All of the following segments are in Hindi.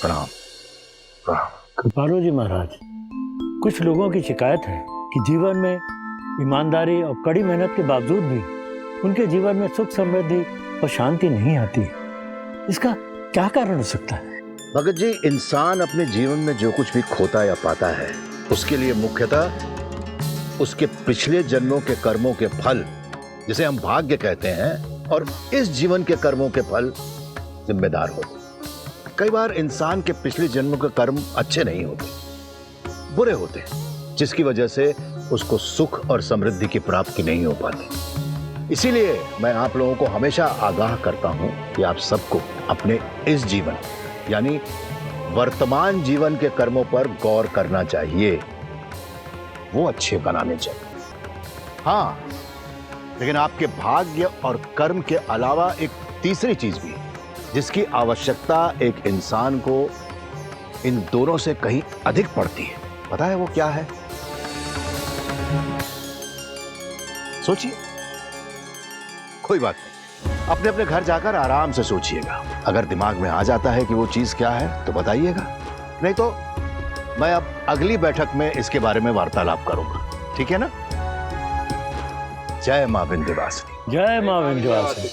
प्रणाम प्रणाम। कृपालु जी महाराज, कुछ लोगों की शिकायत है कि जीवन में ईमानदारी और कड़ी मेहनत के बावजूद भी उनके जीवन में सुख समृद्धि और शांति नहीं आती। इसका क्या कारण हो सकता है? भगत जी, इंसान अपने जीवन में जो कुछ भी खोता या पाता है उसके लिए मुख्यतः उसके पिछले जन्मों के कर्मों के फल, जिसे हम भाग्य कहते हैं, और इस जीवन के कर्मों के फल जिम्मेदार होते। कई बार इंसान के पिछले जन्मों के कर्म अच्छे नहीं होते, बुरे होते, जिसकी वजह से उसको सुख और समृद्धि की प्राप्ति नहीं हो पाती। इसीलिए मैं आप लोगों को हमेशा आगाह करता हूं कि आप सबको अपने इस जीवन यानी वर्तमान जीवन के कर्मों पर गौर करना चाहिए, वो अच्छे बनाने चाहिए। हाँ, लेकिन आपके भाग्य और कर्म के अलावा एक तीसरी चीज भी है जिसकी आवश्यकता एक इंसान को इन दोनों से कहीं अधिक पड़ती है। पता है वो क्या है? सोचिए। कोई बात नहीं, अपने अपने घर जाकर आराम से सोचिएगा। अगर दिमाग में आ जाता है कि वो चीज क्या है तो बताइएगा, नहीं तो मैं अब अगली बैठक में इसके बारे में वार्तालाप करूंगा, ठीक है ना? जय मां विंध्यवासिनी। जय मां विंध्यवासिनी।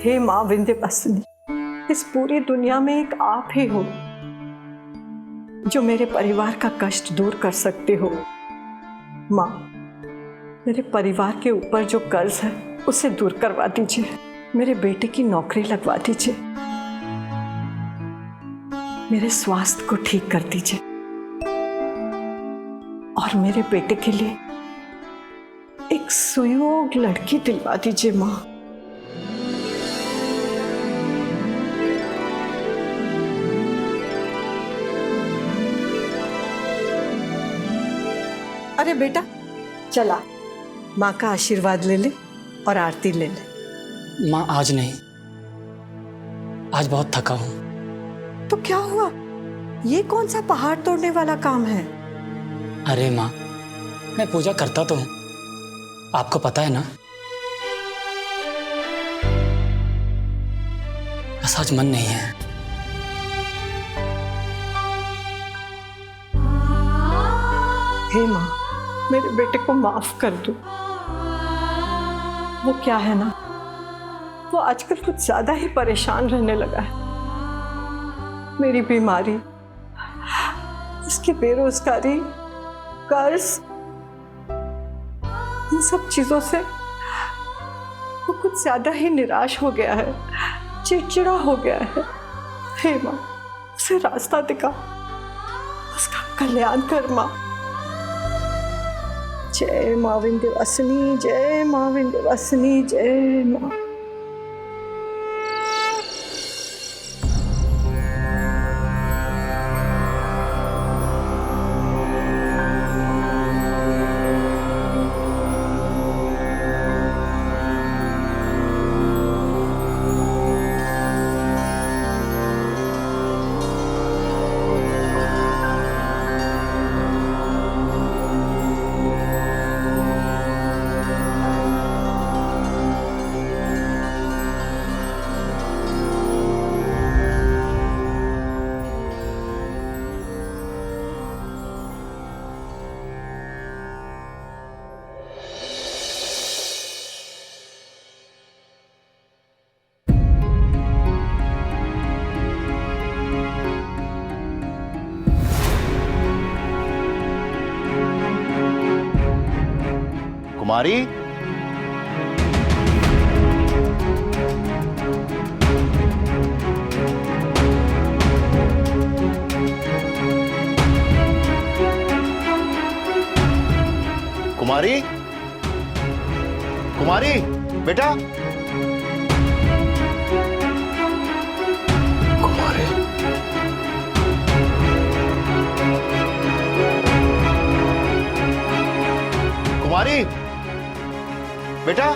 हे माँ विंध्यवासिनी, इस पूरी दुनिया में एक आप ही हो जो मेरे परिवार का कष्ट दूर कर सकते हो। माँ, मेरे परिवार के ऊपर जो कर्ज है उसे दूर करवा दीजिए। मेरे बेटे की नौकरी लगवा दीजिए। मेरे स्वास्थ्य को ठीक कर दीजिए और मेरे बेटे के लिए एक सुयोग्य लड़की दिलवा दीजिए। माँ, अरे बेटा चला, माँ का आशीर्वाद ले ले और आरती ले ले। माँ आज नहीं, आज बहुत थका हूँ। तो क्या हुआ? ये कौन सा पहाड़ तोड़ने वाला काम है? अरे माँ, मैं पूजा करता तो हूँ, आपको पता है ना। बस आज मन नहीं है। हे माँ, मेरे बेटे को माफ कर दो। वो क्या है ना, वो आजकल कुछ ज्यादा ही परेशान रहने लगा है। मेरी बीमारी, उसकी बेरोजगारी, कर्ज, इन सब चीजों से वो कुछ ज्यादा ही निराश हो गया है, चिड़चिड़ा हो गया है। हे माँ, उसे रास्ता दिखा, उसका कल्याण कर माँ। जय मां विंध्यवासिनी, जय मां विंध्यवासिनी, जय मां। कुमारी, कुमारी, कुमारी बेटा, कुमारी, कुमारी बेटा।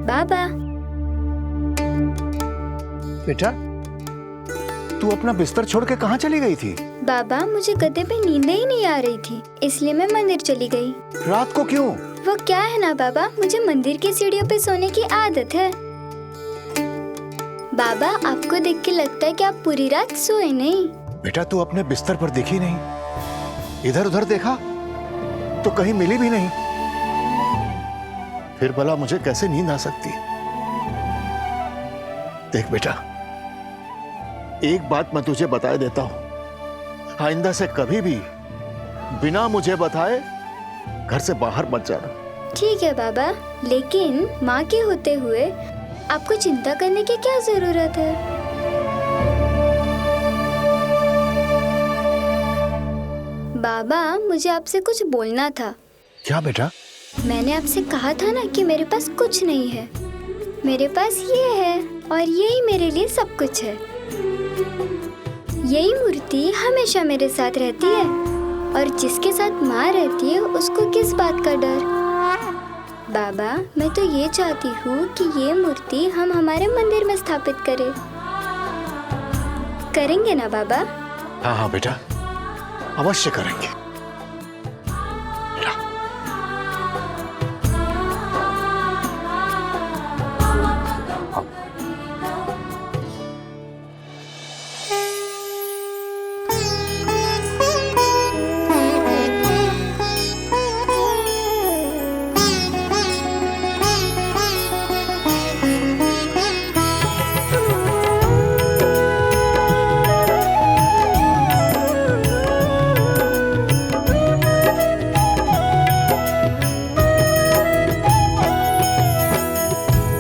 बाबा, बेटा, तू अपना बिस्तर छोड़ के कहाँ चली गई थी? बाबा मुझे गद्दे पे नींद ही नहीं आ रही थी, इसलिए मैं मंदिर चली गई। रात को क्यों? वो क्या है ना बाबा, मुझे मंदिर की सीढ़ियों पे सोने की आदत है। बाबा आपको देख के लगता है कि आप पूरी रात सोए नहीं। बेटा तू अपने बिस्तर पर देखी नहीं, इधर उधर देखा तो कहीं मिली भी नहीं, फिर भला मुझे कैसे नींद आ सकती? देख बेटा, एक बात मैं तुझे बताए देता हूं, आइंदा से कभी भी बिना मुझे बताए घर से बाहर मत जाना। ठीक है बाबा, लेकिन माँ के होते हुए आपको चिंता करने की क्या जरूरत है? बाबा मुझे आपसे कुछ बोलना था। क्या बेटा? मैंने आपसे कहा था ना कि मेरे पास कुछ नहीं है, मेरे पास ये है और यही मेरे लिए सब कुछ है। यही मूर्ति हमेशा मेरे साथ रहती है और जिसके साथ माँ रहती है उसको किस बात का डर? बाबा मैं तो ये चाहती हूँ कि ये मूर्ति हम हमारे मंदिर में स्थापित करें। करेंगे ना बाबा? हाँ हाँ बेटा, अवश्य करेंगे।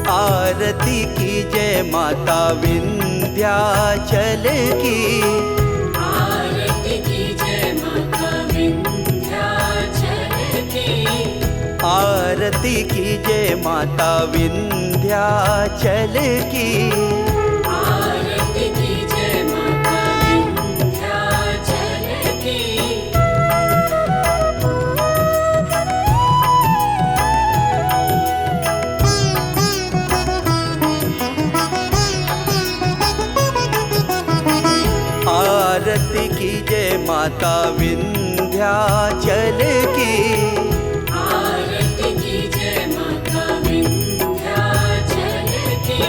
आरती की जय माता विंध्याचल की, आरती की जय माता विंध्याचल की, आरती की जय माता विंध्याचल की, आरती की जय माता विंध्याचल की। आरती की जय माता विंध्याचल की, आरती की जय माता विंध्याचल की।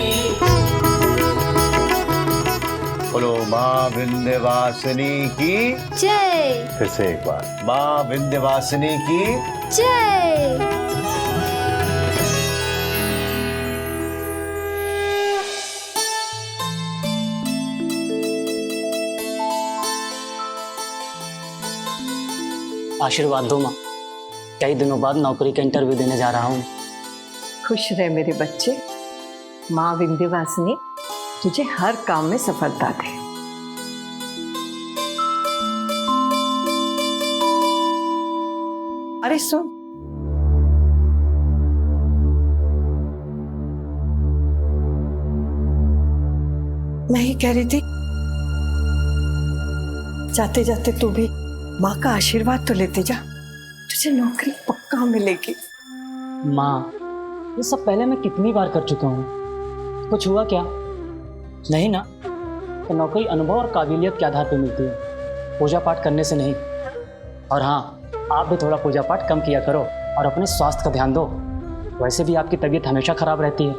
बोलो माँ विंध्यवासिनी की जय। फिर से एक बार, माँ विंध्यवासिनी की जय। आशीर्वाद दो माँ, कई दिनों बाद नौकरी का इंटरव्यू देने जा रहा हूँ। खुश रहे मेरे बच्चे। माँ विंध्यवासिनी तुझे हर काम में सफलता दे। अरे सुन, मैं ही कह रही थी, जाते जाते तू भी माँ का आशीर्वाद तो लेते जा, तुझे नौकरी पक्का मिलेगी। माँ, ये सब पहले मैं कितनी बार कर चुका हूँ, कुछ हुआ क्या? नहीं ना? तो नौकरी अनुभव और काबिलियत के आधार पर मिलती है, पूजा पाठ करने से नहीं। और हाँ, आप भी थोड़ा पूजा पाठ कम किया करो और अपने स्वास्थ्य का ध्यान दो, वैसे भी आपकी तबीयत हमेशा खराब रहती है।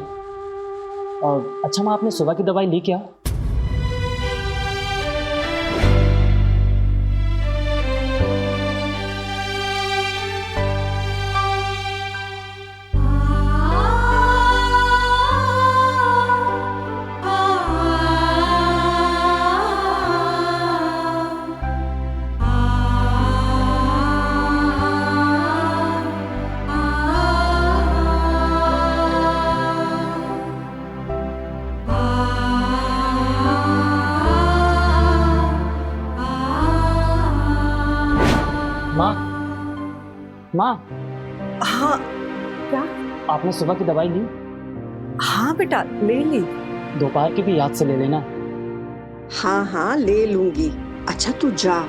और अच्छा माँ, आपने सुबह की दवाई ली क्या? माँ, हाँ, क्या? आपने सुबह की दवाई ली? हाँ बेटा, ले ली। दोपहर की भी याद से ले लेना। हाँ हाँ, ले लूंगी। अच्छा तू जा,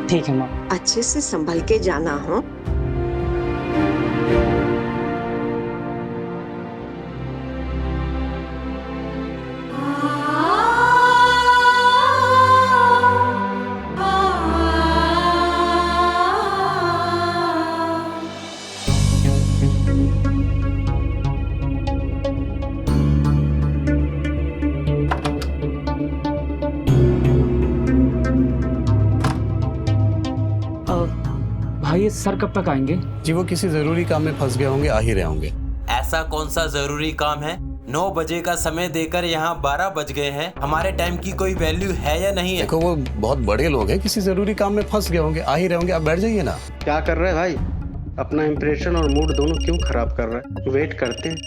ठीक है माँ। अच्छे से संभल के जाना हो। भाई, सर कब तक आएंगे? जी वो किसी जरूरी काम में फंस गए होंगे, आ ही रहे होंगे। ऐसा कौन सा जरूरी काम है? 9 बजे का समय देकर यहाँ 12 बज गए हैं। हमारे टाइम की कोई वैल्यू है या नहीं है? देखो वो बहुत बड़े लोग हैं, किसी जरूरी काम में फंस गए होंगे, आ ही रहे होंगे। आप बैठ जाइए ना। क्या कर रहे हैं भाई? अपना इंप्रेशन और मूड दोनों क्यों खराब कर रहे हैं? वेट करते हैं,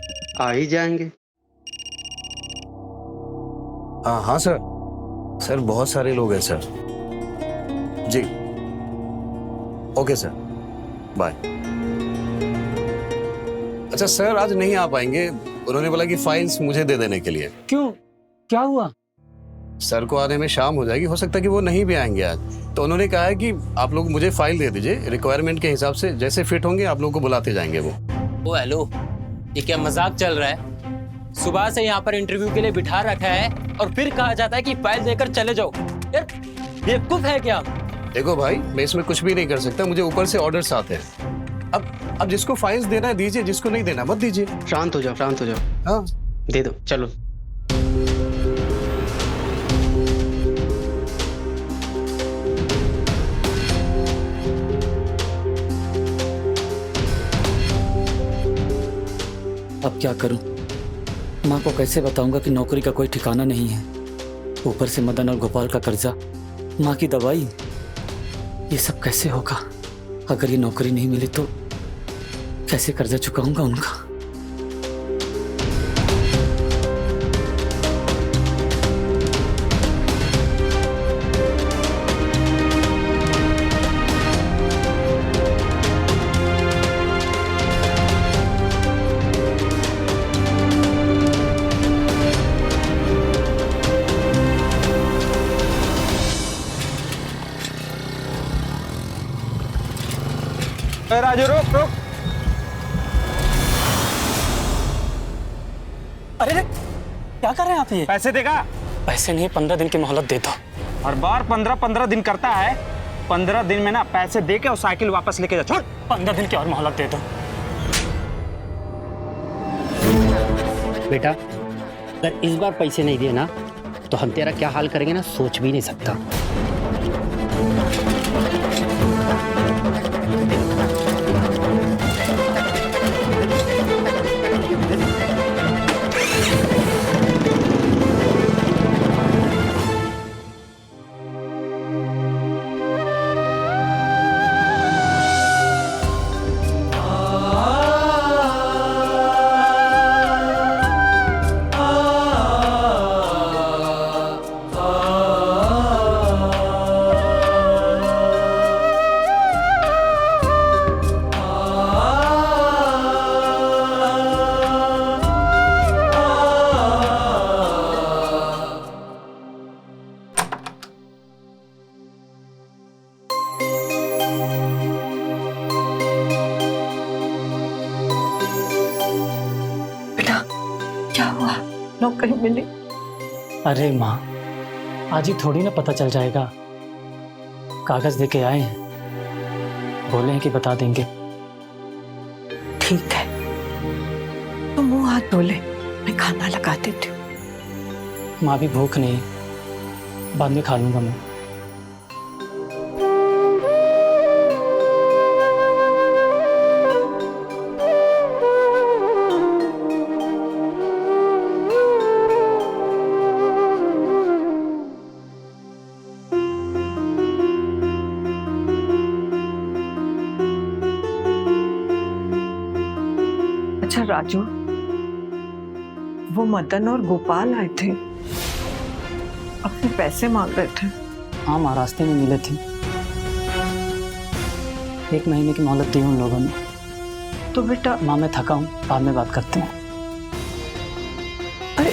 आ ही जाएंगे। हाँ हाँ सर, सर बहुत सारे लोग हैं सर। जी ओके सर, बाय। अच्छा सर, आज नहीं आ पाएंगे, उन्होंने बोला कि फाइल्स मुझे दे देने के लिए। क्यों, क्या हुआ? सर को आने में शाम हो जाएगी, हो सकता है कि वो नहीं भी आएंगे आज। तो उन्होंने कहा है कि आप लोग मुझे फाइल दे दीजिए, रिक्वायरमेंट के हिसाब से जैसे फिट होंगे आप लोगों को बुलाते जाएंगे वो। ओ हेलो, ये क्या मजाक चल रहा है? सुबह से यहाँ पर इंटरव्यू के लिए बिठा रखा है और फिर कहा जाता है कि फाइल देकर चले जाओ। यार बेवकूफ है क्या? देखो भाई, मैं इसमें कुछ भी नहीं कर सकता, मुझे ऊपर से ऑर्डर्स आते हैं। अब जिसको फाइल्स देना है दीजिए, जिसको नहीं देना मत दीजिए। शांत हो जाओ, शांत हो जाओ। हाँ दे दो, चलो। अब क्या करूं? माँ को कैसे बताऊंगा कि नौकरी का कोई ठिकाना नहीं है? ऊपर से मदन और गोपाल का कर्जा, माँ की दवाई, ये सब कैसे होगा? अगर ये नौकरी नहीं मिली तो कैसे कर्जा चुकाऊंगा उनका? राजू रोक रोक। अरे क्या कर रहे हैं आप? ये पैसे देगा? पैसे नहीं, 15 दिन की मोहलत दे दो। हर बार 15 दिन करता है। 15 दिन में ना पैसे दे के और साइकिल वापस लेके जा। छोड़। 15 दिन की और मोहलत दे दो। बेटा, अगर इस बार पैसे नहीं दिए ना तो हम तेरा क्या हाल करेंगे ना, सोच भी नहीं सकता। कहीं मिली? अरे माँ, आज ही थोड़ी ना पता चल जाएगा। कागज देके आए हैं, बोले हैं कि बता देंगे। ठीक है, तो मुंह हाथ धो ले, मैं खाना लगा देती हूँ। माँ भी भूख नहीं, बाद में खा लूंगा मैं। अच्छा राजू, वो मदन और गोपाल आए थे, अपने पैसे मांग रहे थे। हाँ माँ, रास्ते में मिले थे। 1 महीने की मोहलत दी उन लोगों ने। तो बेटा माँ मैं थका हूँ, बाद में बात करते हैं। अरे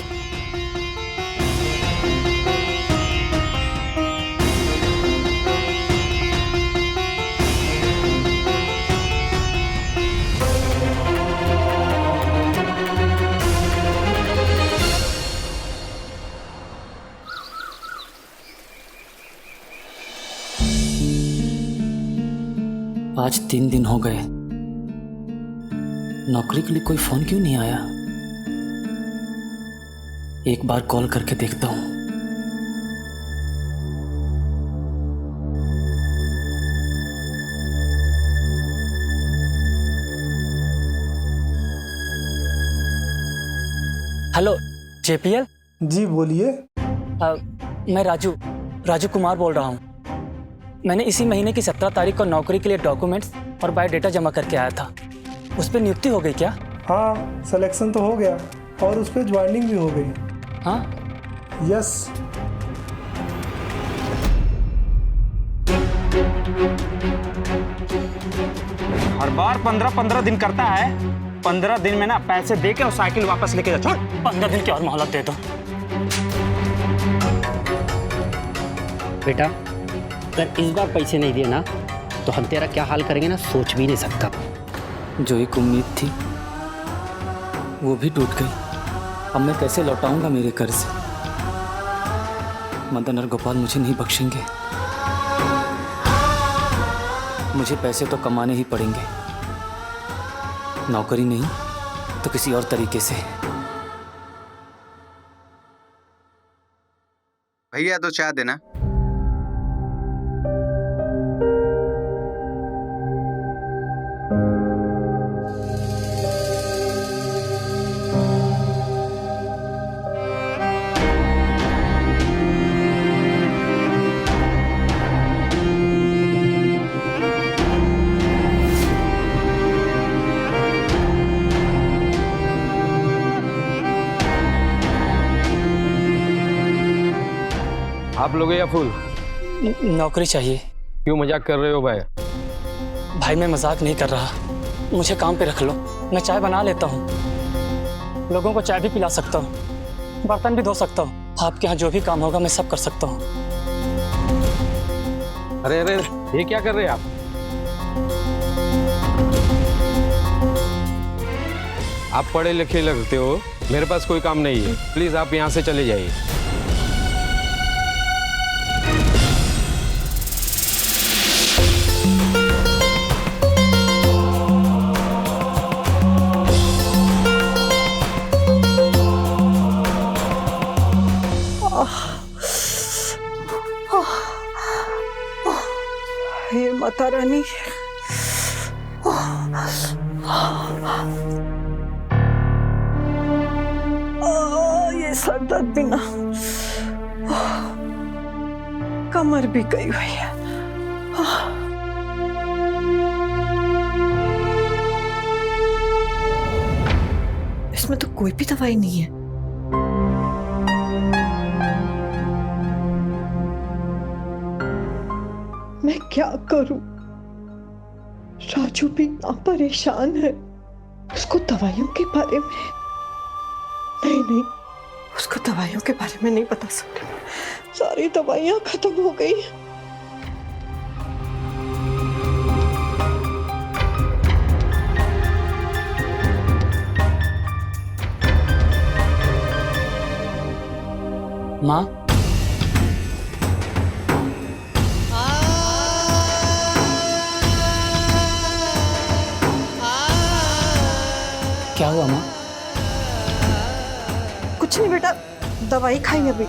आज 3 दिन हो गए, नौकरी के लिए कोई फोन क्यों नहीं आया? एक बार कॉल करके देखता हूं। Hello JPL। जी बोलिए। मैं राजू कुमार बोल रहा हूँ। मैंने इसी महीने की 17 तारीख को नौकरी के लिए डॉक्यूमेंट्स और बायोडेटा जमा करके आया था। उस पर नियुक्ति हो गई क्या? हाँ, सिलेक्शन तो हो गया और उस पर ज्वाइनिंग भी हो गई। हाँ यस। हर बार 15-15 दिन करता है। 15 दिन में ना पैसे दे के और साइकिल वापस लेके जा। छोड़, 15 दिन की और मोहलत दे दो। बेटा, अगर इस बार पैसे नहीं दिए ना तो हम तेरा क्या हाल करेंगे ना सोच भी नहीं सकता। जो एक उम्मीद थी वो भी टूट गई। अब मैं कैसे लौटाऊंगा मेरे कर्ज? मदन और गोपाल मुझे नहीं बख्शेंगे। मुझे पैसे तो कमाने ही पड़ेंगे, नौकरी नहीं तो किसी और तरीके से। भैया 2 चाय देना। आप लोगे या फूल? नौकरी चाहिए। क्यों मजाक कर रहे हो भाई? भाई मैं मजाक नहीं कर रहा, मुझे काम पे रख लो। मैं चाय बना लेता हूँ, लोगों को चाय भी पिला सकता हूँ, बर्तन भी धो सकता हूँ। आपके यहाँ जो भी काम होगा मैं सब कर सकता हूँ। अरे अरे, ये क्या कर रहे हैं आप? आप पढ़े लिखे लगते हो, मेरे पास कोई काम नहीं है। प्लीज आप यहाँ से चले जाइए। हे माता रानी, ये सर दर्द भी ना, कमर भी गई हुई है। इसमें तो कोई भी दवाई नहीं है। मैं क्या करूं? राजू भी इतना परेशान है। उसको दवाइयों के बारे में नहीं, उसको दवाइयों के बारे में नहीं बता सकती। सारी दवाइयां खत्म हो गई। माँ, क्या हुआ माँ? कुछ नहीं बेटा, दवाई खाई अभी।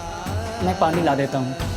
मैं पानी ला देता हूँ।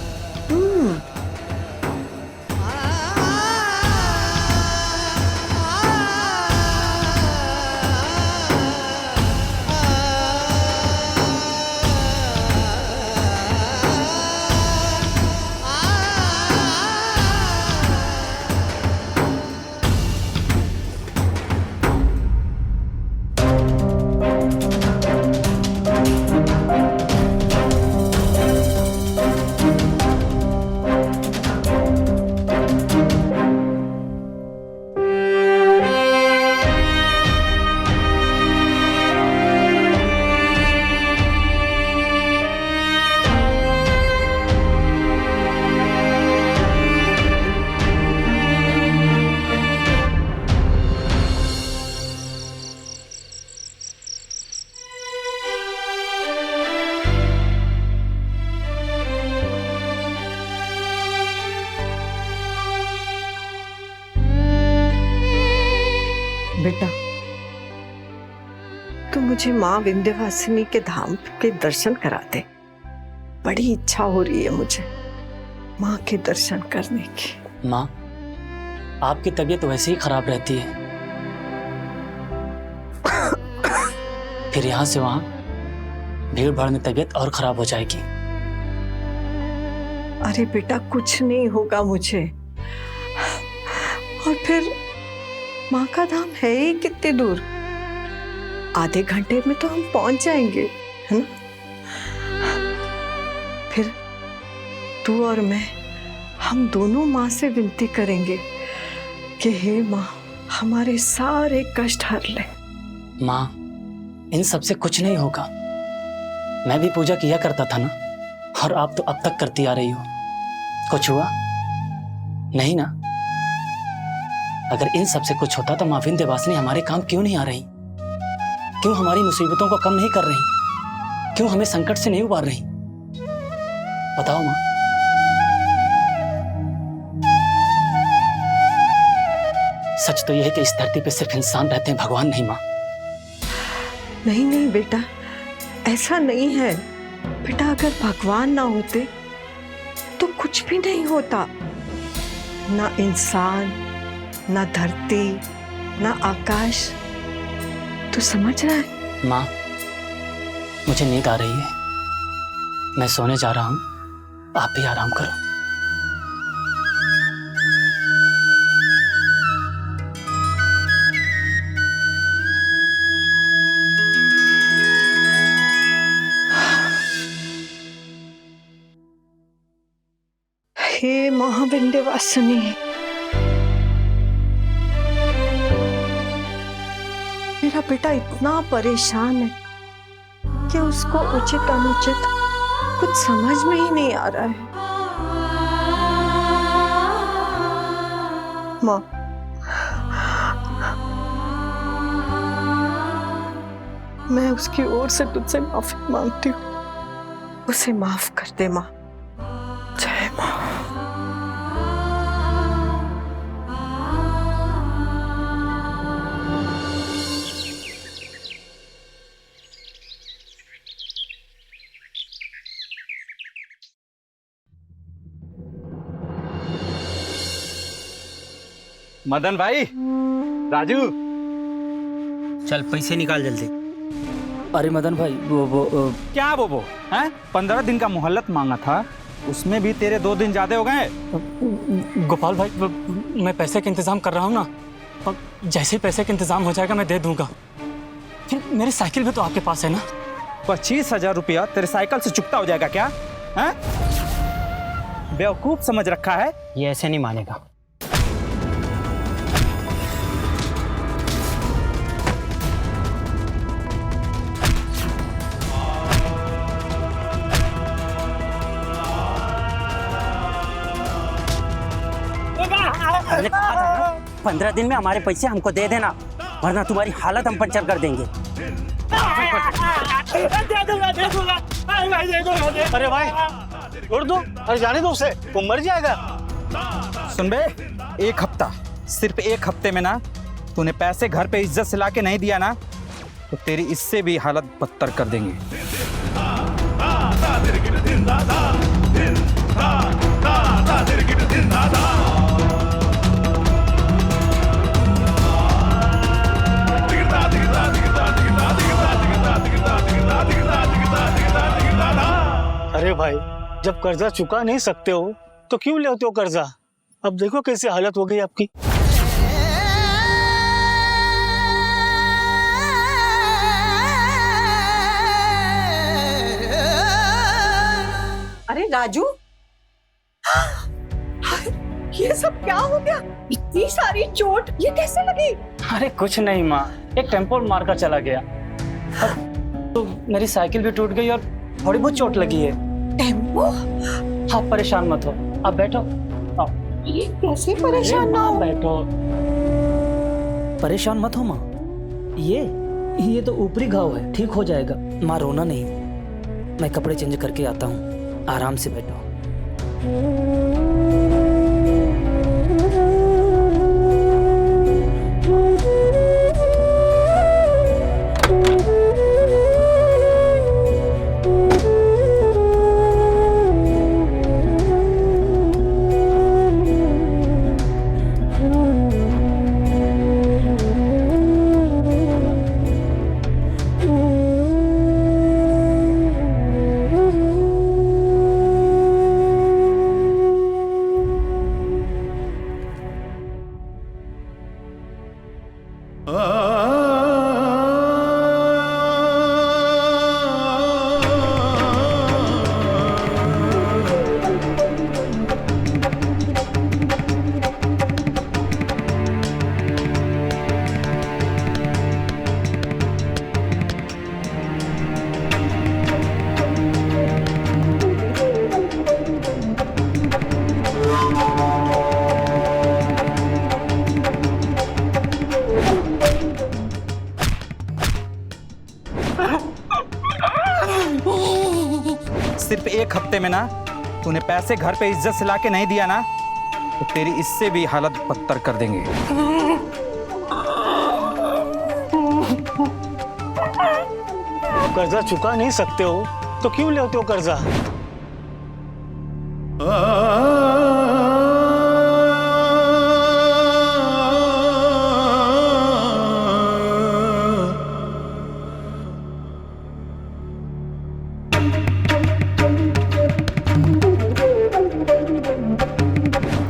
बेटा, तू मुझे माँ विंध्यवासिनी के धाम के दर्शन करा दे। बड़ी इच्छा हो रही है मुझे माँ के दर्शन करने की। माँ, आपकी तबीयत वैसे ही खराब रहती है, फिर यहाँ से वहाँ भीड़ भाड़ में तबीयत और खराब हो जाएगी। अरे बेटा, कुछ नहीं होगा मुझे। और फिर माँ का धाम है ही कितने दूर, आधे घंटे में तो हम पहुंच जाएंगे, है ना? फिर तू और मैं, हम दोनों माँ से विनती करेंगे कि हे माँ, हमारे सारे कष्ट हर ले। माँ, इन सब से कुछ नहीं होगा। मैं भी पूजा किया करता था ना, और आप तो अब तक करती आ रही हो। कुछ हुआ नहीं ना? अगर इन सब से कुछ होता तो माँ विंध्यवासिनी हमारे काम क्यों नहीं आ रही? क्यों हमारी मुसीबतों को कम नहीं कर रही? क्यों हमें संकट से नहीं उबार रही? बताओ माँ। सच तो यह है कि इस धरती पे सिर्फ इंसान रहते हैं, भगवान नहीं माँ। नहीं नहीं बेटा, ऐसा नहीं है बेटा। अगर भगवान ना होते तो कुछ भी नहीं होता। ना इंसान, ना धरती, ना आकाश। तू समझ रहा है? माँ, मुझे नींद आ रही है, मैं सोने जा रहा हूँ, आप भी आराम करो। हे माँ विंध्यवासिनी, मेरा बेटा इतना परेशान है कि उसको उचित अनुचित कुछ समझ में ही नहीं आ रहा है। माँ, मैं उसकी ओर से तुझसे माफी मांगती हूँ। उसे माफ कर दे माँ। जय माँ। मदन भाई, राजू, चल पैसे निकाल जल्दी। अरे मदन भाई, वो क्या वो हैं? 15 दिन का मोहल्लत मांगा था, उसमें भी तेरे 2 दिन ज्यादा हो गए। गोपाल भाई, मैं पैसे का इंतजाम कर रहा हूँ ना, और जैसे ही पैसे का इंतजाम हो जाएगा मैं दे दूंगा। फिर मेरी साइकिल भी तो आपके पास है ना। 25,000 रुपया तेरे साइकिल से चुकता हो जाएगा क्या? हैं? बेवकूफ समझ रखा है। ये ऐसे नहीं मानेगा। हमने कहा था ना, 15 दिन में हमारे पैसे हमको दे देना, वरना तुम्हारी हालत हम पंचर कर देंगे। अरे भाई छोड़ दो, अरे जाने दो उसे, वो मर जाएगा। सुन बे, एक हफ्ता, सिर्फ एक हफ्ते में ना तूने पैसे घर पे इज्जत से लाके नहीं दिया ना तो तेरी इससे भी हालत बदतर कर देंगे। अरे भाई, जब कर्जा चुका नहीं सकते हो तो क्यों लेते हो कर्जा? अब देखो कैसी हालत हो गई आपकी। अरे राजू, ये सब क्या हो गया? इतनी सारी चोट ये कैसे लगी? अरे कुछ नहीं माँ, एक टेम्पो मारकर चला गया। अब तो मेरी साइकिल भी टूट गई और थोड़ी बहुत चोट लगी है। टेम्पो? आप परेशान मत हो, आप बैठो। आओ। ये कैसे परेशान ना हो? बैठो। परेशान मत हो माँ, ये तो ऊपरी घाव है, ठीक हो जाएगा। माँ रोना नहीं, मैं कपड़े चेंज करके आता हूँ, आराम से बैठो। सिर्फ एक हफ्ते में ना तूने पैसे घर पे इज्जत से लाके नहीं दिया ना तो तेरी इससे भी हालत बदतर कर देंगे। कर्जा चुका नहीं सकते हो तो क्यों लेते हो कर्जा?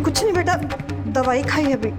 कुछ नहीं बेटा, दवाई खाई अभी।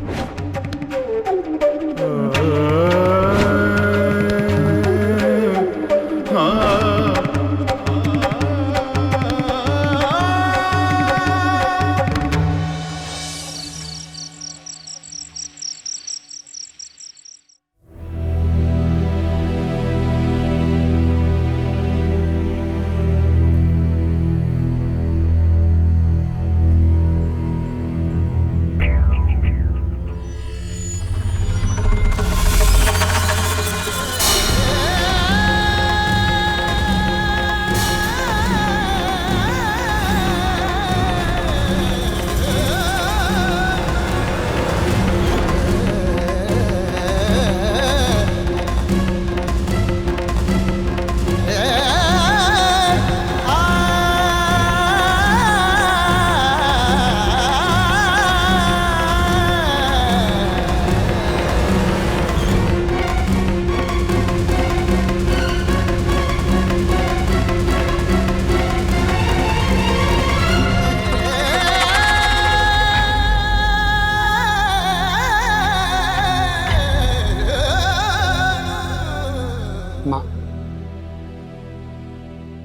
माँ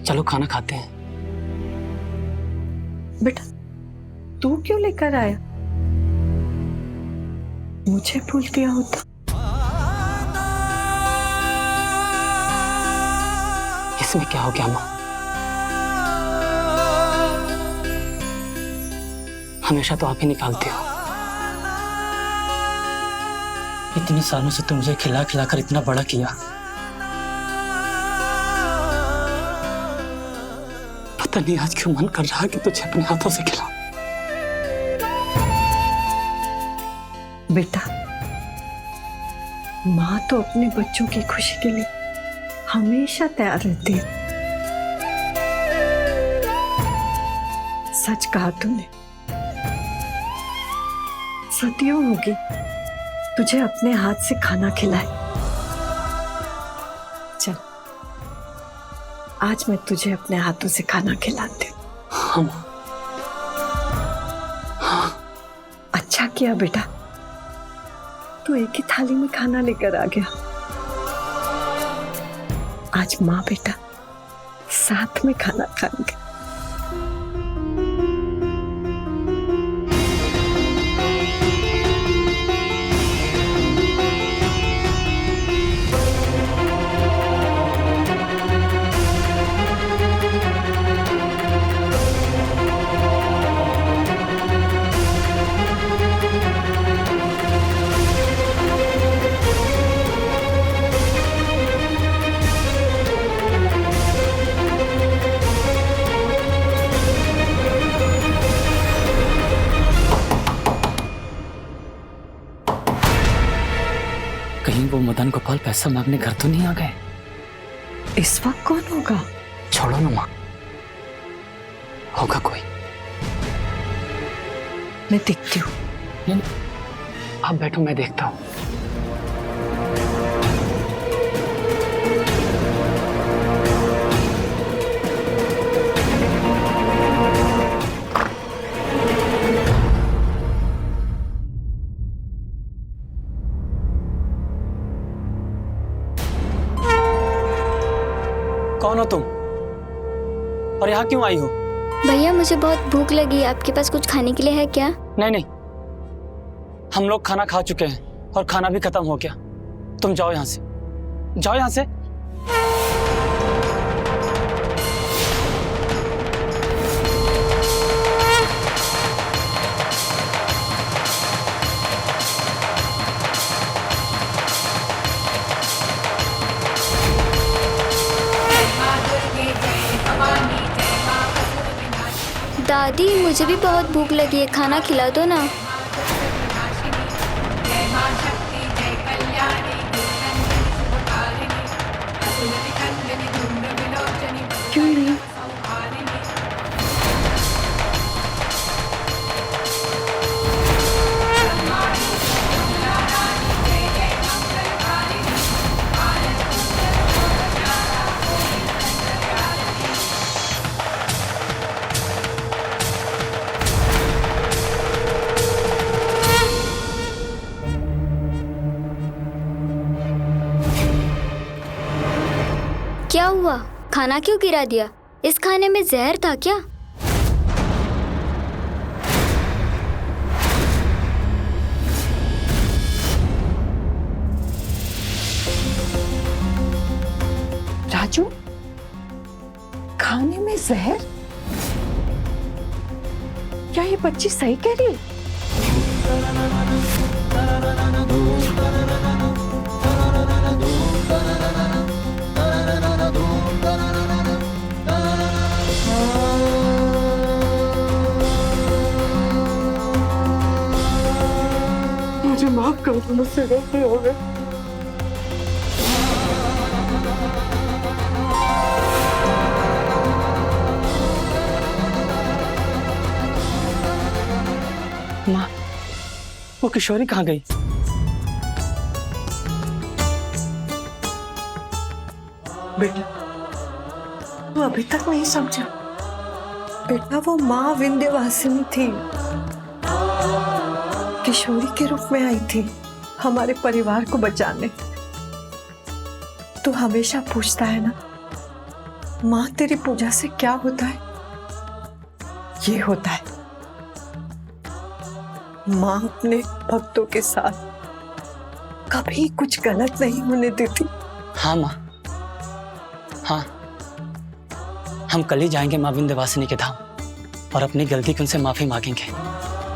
चलो खाना खाते हैं। बेटा तू क्यों लेकर आया? मुझे भूल दिया होता। इसमें क्या हो गया माँ? हमेशा तो आप ही निकालते हो। इतनी सालों से तो मुझे खिला खिला कर इतना बड़ा किया, पता नहीं आज क्यों मन कर रहा है कि तुझे अपने हाथों से खिलाऊं। बेटा, माँ तो अपने बच्चों की खुशी के लिए हमेशा तैयार रहती है। सच कहा तूने, सदियों होगी तुझे अपने हाथ से खाना खिलाए। चल, आज मैं तुझे अपने हाथों से खाना खिलाती हूँ। हाँ माँ। अच्छा किया बेटा, तू एक ही थाली में खाना लेकर आ गया। आज माँ बेटा साथ में खाना खाएंगे। कहीं वो मदन गोपाल पैसा मांगने घर तो नहीं आ गए? इस वक्त कौन होगा? छोड़ो ना माँ, होगा कोई। मैं देखती हूँ। नहीं, आप बैठो, मैं देखता हूँ। कौन हो तुम और यहाँ क्यों आई हो? भैया मुझे बहुत भूख लगी है, आपके पास कुछ खाने के लिए है क्या? नहीं नहीं, हम लोग खाना खा चुके हैं और खाना भी खत्म हो गया। तुम जाओ यहाँ से, जाओ यहाँ से। दादी मुझे भी बहुत भूख लगी है, खाना खिला दो ना। क्यों नहीं? क्या हुआ? खाना क्यों गिरा दिया? इस खाने में जहर था क्या? राजू, खाने में जहर? क्या ये बच्ची सही कह रही है? मुझे माफ कर दो, मुझसे गलती हो गई। माँ, वो किशोरी कहाँ गई? बेटा, तू अभी तक नहीं समझा। बेटा, वो माँ विंध्यवासिनी थी, किशोरी के रूप में आई थी हमारे परिवार को बचाने। तू हमेशा पूछता है ना, माँ तेरी पूजा से क्या होता है? ये होता है, माँ अपने भक्तों के साथ कभी कुछ गलत नहीं होने देती। हाँ माँ, हाँ, हम कल ही जाएंगे माँ विंध्यवासिनी के धाम और अपनी गलती की उनसे माफी मांगेंगे।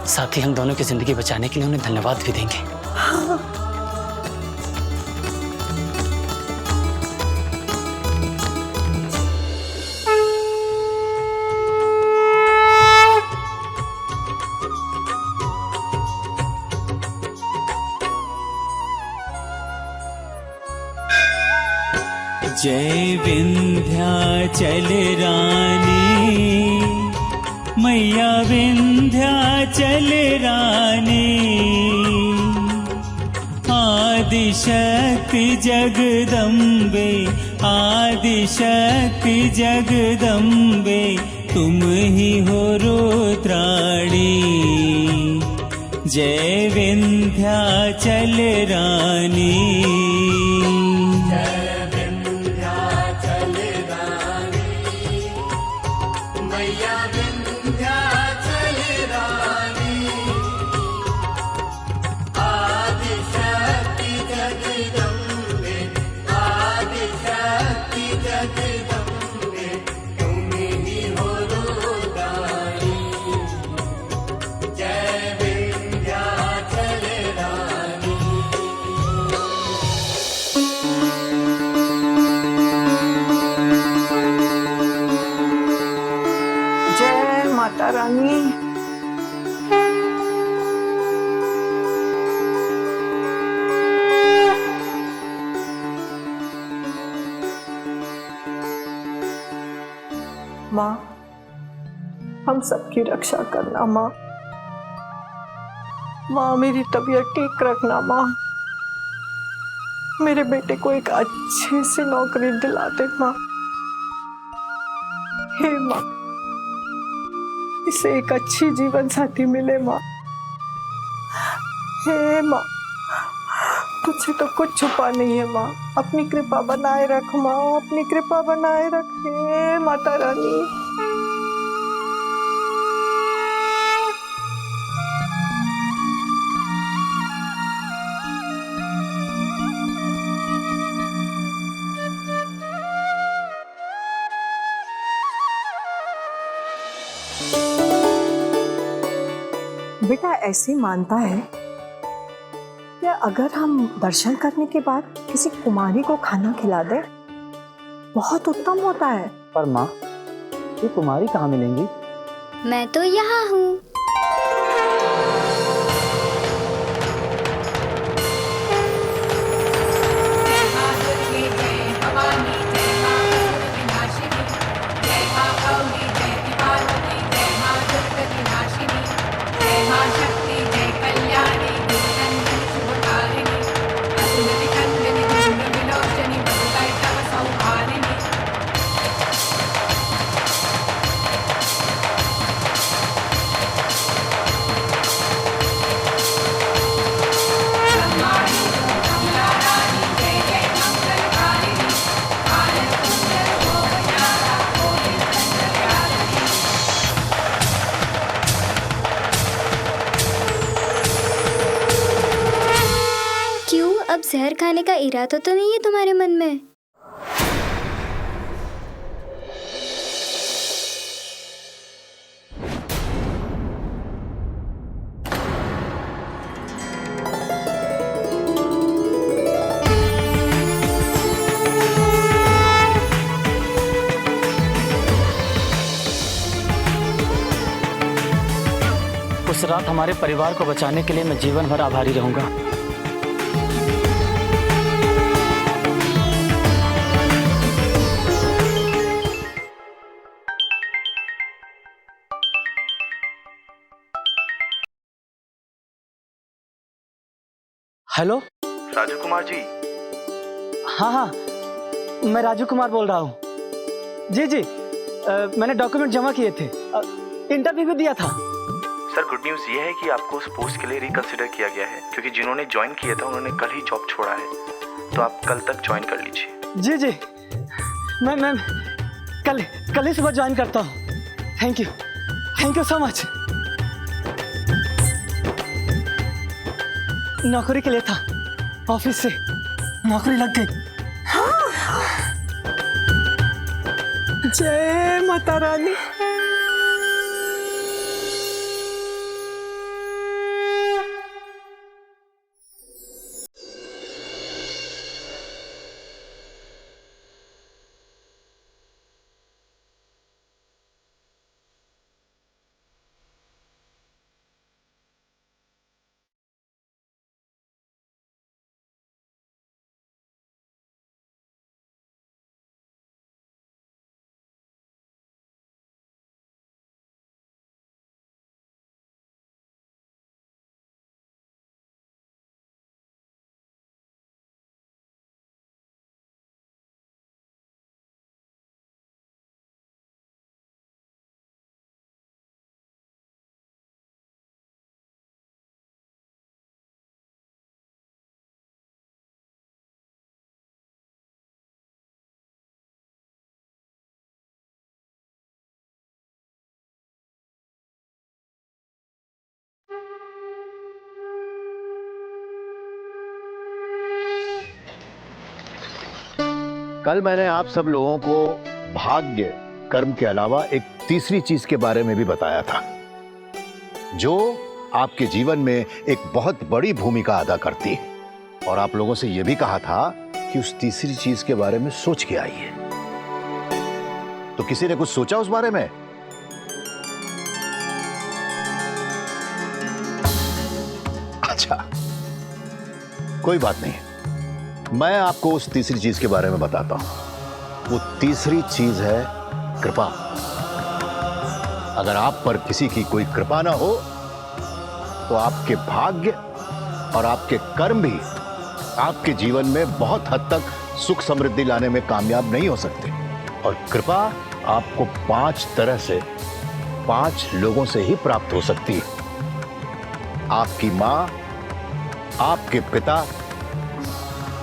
साथ ही हम दोनों की जिंदगी बचाने के लिए उन्हें धन्यवाद भी देंगे। हाँ। जय विंध्याचल रानी, मैया विंध्याचल रानी, आदिशक्ति जगदम्बे, आदिशक्ति जगदम्बे, तुम ही हो रुद्राणी। जय विंध्याचल रानी। जय माता रानी। माँ, हम सबकी रक्षा करना माँ। माँ, मेरी तबीयत ठीक रखना माँ। मेरे बेटे को एक अच्छी सी नौकरी दिला दे माँ। हे माँ, इसे एक अच्छी जीवन साथी मिले माँ। हे माँ, तुझसे तो कुछ छुपा नहीं है माँ। अपनी कृपा बनाए रख माँ, अपनी कृपा बनाए रख। हे माता रानी। बेटा ऐसी मानता है कि अगर हम दर्शन करने के बाद किसी कुमारी को खाना खिला दे, बहुत उत्तम होता है। पर माँ, ये कुमारी कहाँ मिलेंगी? मैं तो यहाँ हूँ। क्यों, अब जहर खाने का इरादा तो नहीं है तुम्हारे मन में? उस रात हमारे परिवार को बचाने के लिए मैं जीवन भर आभारी रहूंगा। हेलो राजू कुमार जी। हाँ हाँ, मैं राजू कुमार बोल रहा हूँ। जी जी, मैंने डॉक्यूमेंट जमा किए थे, इंटरव्यू भी दिया था। सर, गुड न्यूज़ ये है कि आपको उस पोस्ट के लिए रिकंसिडर किया गया है, क्योंकि जिन्होंने ज्वाइन किया था उन्होंने कल ही जॉब छोड़ा है, तो आप कल तक ज्वाइन कर लीजिए। जी जी, मैं कल ही सुबह ज्वाइन करता हूँ। Thank you so much. नौकरी के लिए था, ऑफिस से नौकरी लग गई। जय माता रानी। कल मैंने आप सब लोगों को भाग्य कर्म के अलावा एक तीसरी चीज के बारे में भी बताया था, जो आपके जीवन में एक बहुत बड़ी भूमिका अदा करती है। और आप लोगों से यह भी कहा था कि उस तीसरी चीज के बारे में सोच के आइए। तो किसी ने कुछ सोचा उस बारे में? अच्छा, कोई बात नहीं, मैं आपको उस तीसरी चीज के बारे में बताता हूं। वो तीसरी चीज है कृपा। अगर आप पर किसी की कोई कृपा ना हो तो आपके भाग्य और आपके कर्म भी आपके जीवन में बहुत हद तक सुख समृद्धि लाने में कामयाब नहीं हो सकते। और कृपा आपको 5 तरह से 5 लोगों से ही प्राप्त हो सकती है। आपकी मां, आपके पिता,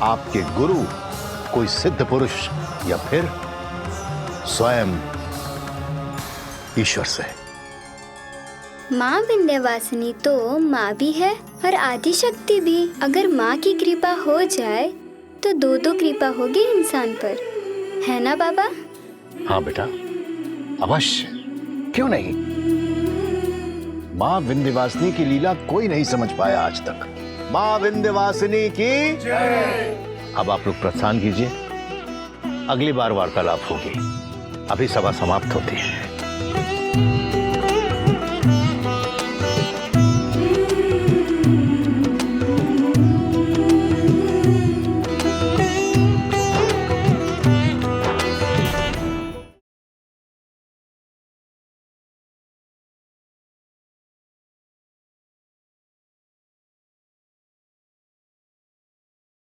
आपके गुरु, कोई सिद्ध पुरुष, या फिर स्वयं ईश्वर से। माँ विंध्यवासिनी तो माँ भी है और आदि शक्ति भी। अगर माँ की कृपा हो जाए तो दो कृपा होगी इंसान पर, है ना बाबा? हाँ बेटा, अवश्य, क्यों नहीं। माँ विंध्यवासिनी की लीला कोई नहीं समझ पाया आज तक। माँ विंध्यवासिनी की जय। अब आप लोग प्रस्थान कीजिए, अगली बार वार्तालाप होगी। अभी सभा समाप्त होती है।